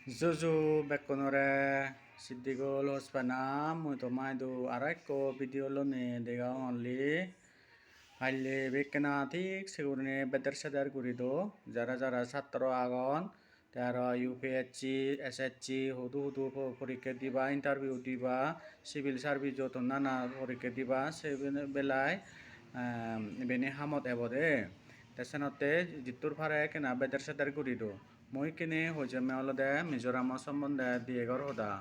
Jojo Bekonore Siddigol Hospana Mutomaidu Araiko video lone dega only Haile Bekana Tik Sigurne Better Sadar Gurido Jara Satro Agon Tara UPHC SHC Hudu Porike Diba interview Diba civil service Jotonana Porike Diba Seven Belai Bene Hamot Ebode Tesanote Jitur Parek and Better Sadar Gurido মই কিনে হইজমে অলদে মিজোরাম সম্বন্ধে দিয়েগর হদা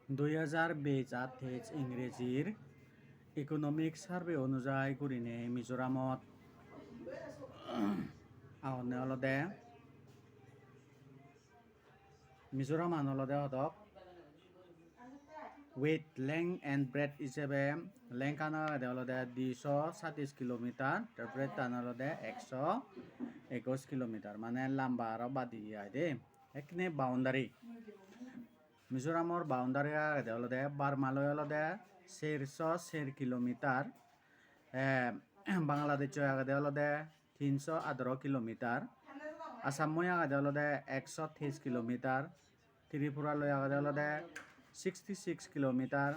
2020 ইংরেজির economic survey অনুযায়ী গুরিনে মিজোরামত আহনে অলদে Mizoram আনলদে হদক with লেং and bread হিসেবে লেং কানা অলদে 237 kilometre bread আনলদে 121 kilometre মানে লম্বা আর বাদি আইদে একনে বাউন্ডারি মিজোরামর বাউন্ডারি আগে অলদে বারমালয় অলদে 1.5 কিলোমিটার বাংলাদেশ আগে অলদে 318 কিলোমিটার আসাম আগে অলদে 130 কিলোমিটার ত্রিপুরা লয় আগে অলদে 66 কিলোমিটার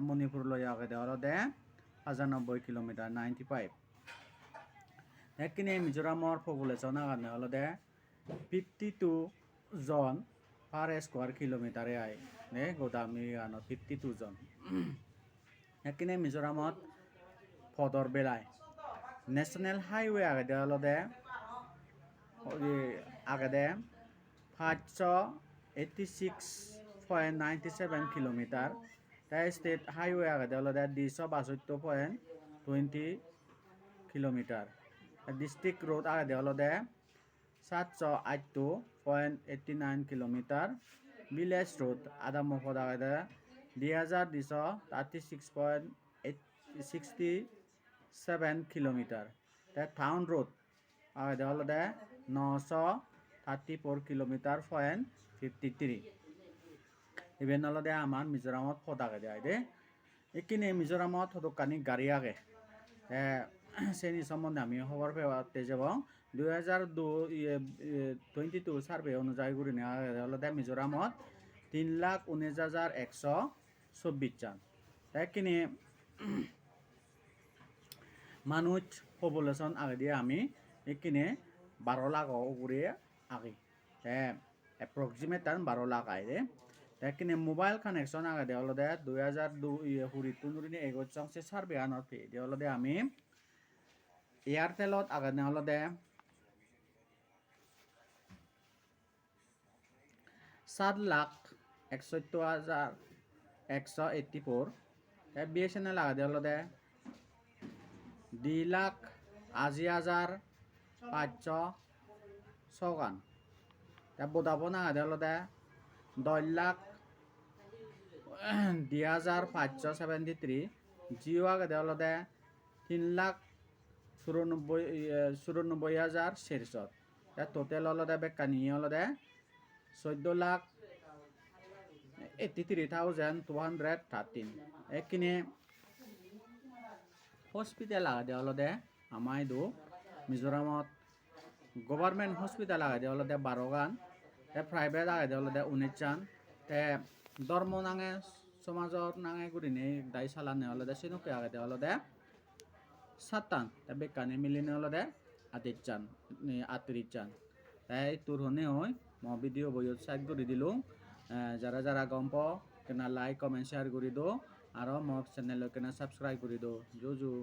মণিপুর লয় আগে অলদে 95 কিলোমিটার 95 একনে মিজোরামর পপুলেশন আগে অলদে 52 জন per square kilometer ay ne godami ano 52 জন একনে মিজোরামত ফদর বেলায় ন্যাশনাল হাইওয়ে আগে অলদে আগে 586.97 কিলোমিটার তাই স্টেট হাইওয়ে আগে অলদে 262.20 কিলোমিটার ডিস্ট্রিক্ট রোড আগে অলদে 708.89 কিলোমিটার ভিলেজ রোড আদামপদ আগে 2236.67 কিলোমিটার টাউন রোড আগে অলদে 934 কিলোমিটার 53 ইভেন অলদে আমার মিজোরামত ফদ আগে দে একিনে মিজোরামত হদকানি গাড়ি আগে সেনি সম্বন্ধে আমি খবর পেতে যাব 2022 সার্ভে অনুযায়ী গুরিনে অলদে মিজোরামত 3,19,124 জন তাইকিনি মানুষ পপুলেশন আগে দিয়ে আমি একিনে 12 লাখ উপরে আগে অ্যাপ্রক্সিমেট 12 লাখ আইরে তাইকিনি মোবাইল কানেকশন আগে দিয়ে অলদে 2002 হুরিতুন গুরিনে এগোচংসে সার্ভে আনর পে দিয়ে অলদে আমি এয়ারটেলত আগে অলদে 7,61,184 বিএসএনএল আগে অলদে 2,80,500 ভোডাফোন আগে অলদে 10,02,573 জিও আগে অলদে 3,94,400 টোটেল অলদে বেকানি অলদে 14,83,213 একিনে হসপিটাল আগে অলদে আমাইদু মিজোরামত গভর্নমেন্ট হসপিটাল আগে অলদে 12 গান প্রাইভেট আগে অলদে 19 জান ধর্ম নাঙে সমাজর নাঙে গুরিনে দায় সালানে অলদে সিনুকে আগে অলদে 7 বেকানি মিলিনে অলদে 38 জান তাই তোর হনে হয় ম ভিডিও বইত সাইড করে দিলুম যারা গম পাও কেনা লাইক কমেন্ট শেয়ার করে দো আর ম চ্যানেল কেনা সাবস্ক্রাইব করে দো জোজো